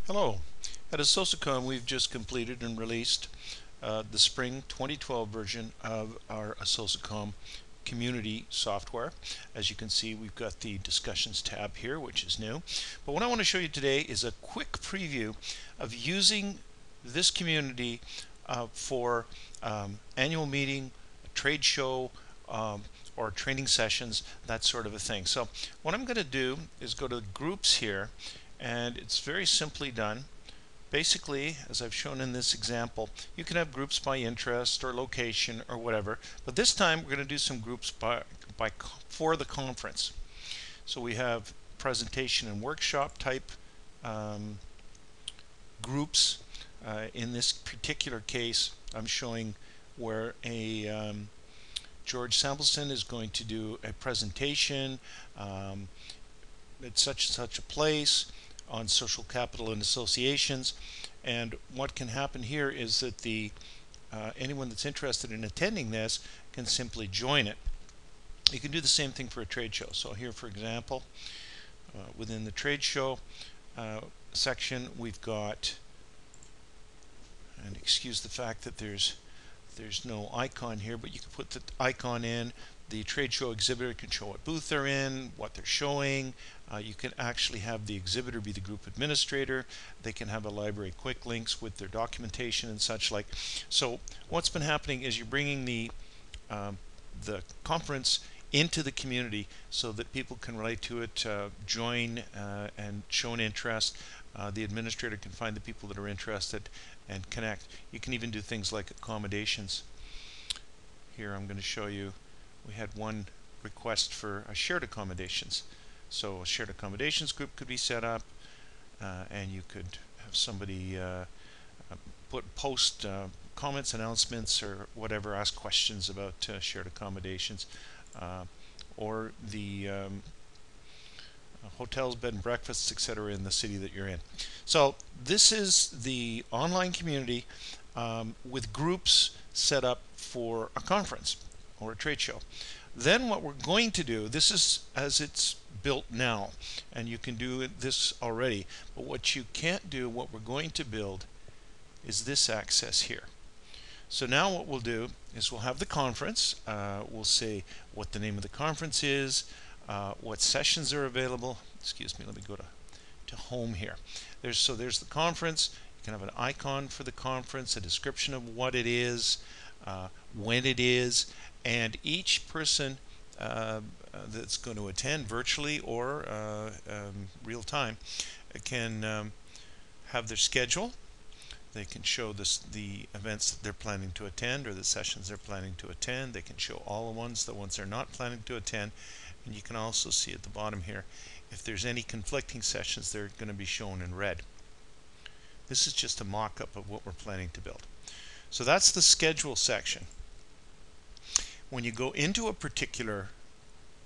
Hello. At AssociCom, we've just completed and released the spring 2012 version of our AssociCom community software. As you can see, we've got the discussions tab here, which is new. But what I want to show you today is a quick preview of using this community for annual meeting, a trade show, or training sessions, that sort of a thing. So what I'm going to do is go to groups here, and it's very simply done. Basically, as I've shown in this example, you can have groups by interest or location or whatever, but this time we're going to do some groups for the conference. So we have presentation and workshop type groups. In this particular case, I'm showing where George Sampleson is going to do a presentation at such and such a place on social capital and associations. And what can happen here is that anyone that's interested in attending this can simply join it. You can do the same thing for a trade show. So here, for example, within the trade show section, we've got, and excuse the fact that there's no icon here, but you can put the icon in. The trade show exhibitor can show what booth they're in, what they're showing. You can actually have the exhibitor be the group administrator. They can have a library quick links with their documentation and such like. So what's been happening is you're bringing the conference into the community so that people can relate to it, join and show an interest. The administrator can find the people that are interested and connect. You can even do things like accommodations. Here I'm going to show you, we had one request for a shared accommodations. So a shared accommodations group could be set up, and you could have somebody post comments, announcements, or whatever, ask questions about shared accommodations, or the hotels, bed and breakfasts, etc. in the city that you're in. So this is the online community with groups set up for a conference or a trade show. Then what we're going to do, this is as it's built now, and you can do this already, but what you can't do, what we're going to build, is this access here. So now what we'll do is we'll have the conference. We'll say what the name of the conference is, what sessions are available. Excuse me, let me go to home here. There's the conference. You can have an icon for the conference, a description of what it is, when it is, and each person that's going to attend virtually or real time can have their schedule. They can show the events that they're planning to attend or the sessions they're planning to attend. They can show all the ones they're not planning to attend. And you can also see at the bottom here, if there's any conflicting sessions, they're going to be shown in red. This is just a mock-up of what we're planning to build. So that's the schedule section. When you go into a particular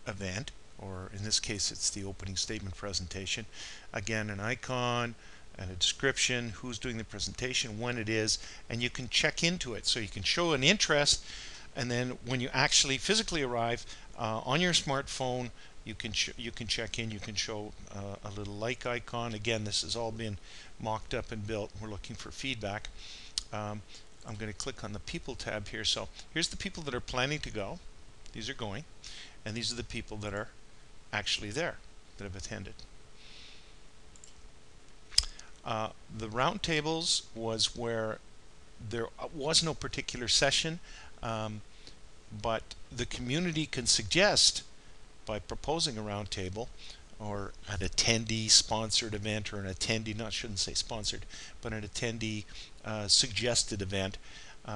event, or in this case it's the opening statement presentation, again an icon and a description, who's doing the presentation, when it is, and you can check into it. So you can show an interest, and then when you actually physically arrive on your smartphone, you can check in. You can show a little like icon. Again, this has all been mocked up and built. We're looking for feedback. I'm going to click on the people tab here. So here's the people that are planning to go. These are going, and these are the people that are actually there, that have attended. The roundtables was where there was no particular session, but the community can suggest, by proposing a roundtable or an attendee sponsored event, or an attendee, shouldn't say sponsored, but an attendee suggested event,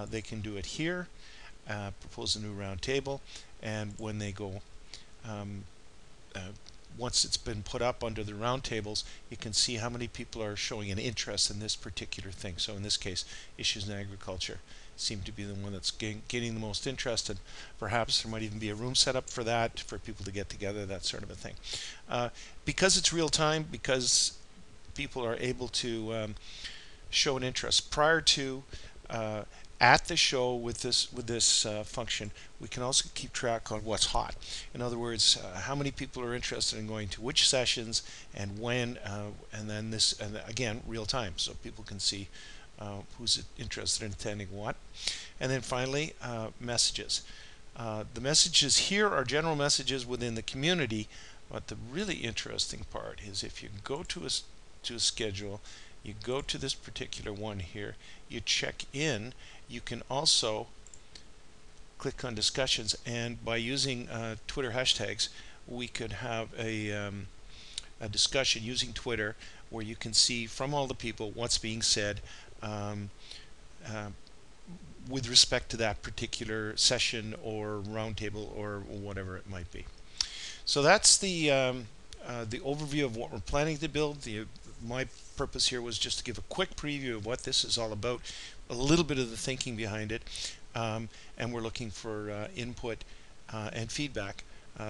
they can do it here, propose a new roundtable, and when they go once it's been put up under the roundtables, you can see how many people are showing an interest in this particular thing. So in this case, issues in agriculture seem to be the one that's gaining the most interest, and perhaps there might even be a room set up for that, for people to get together, that sort of a thing. Because it's real time, because people are able to show an interest prior to at the show with this function, we can also keep track on what's hot. In other words, how many people are interested in going to which sessions and when, and then this, and again, real time, so people can see who's interested in attending what. And then finally, messages. The messages here are general messages within the community, but the really interesting part is if you go to a schedule, you go to this particular one here, you check in, you can also click on discussions, and by using Twitter hashtags, we could have a discussion using Twitter where you can see from all the people what's being said with respect to that particular session or roundtable or whatever it might be. So that's the overview of what we're planning to build. My purpose here was just to give a quick preview of what this is all about, a little bit of the thinking behind it, and we're looking for input and feedback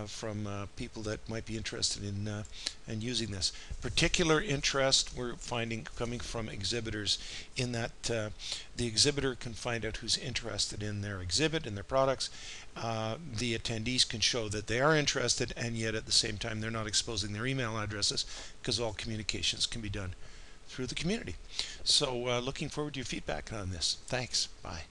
from people that might be interested in using this. Particular interest we're finding coming from exhibitors, in that the exhibitor can find out who's interested in their exhibit and their products. The attendees can show that they are interested, and yet at the same time they're not exposing their email addresses, because all communications can be done through the community. So looking forward to your feedback on this. Thanks. Bye.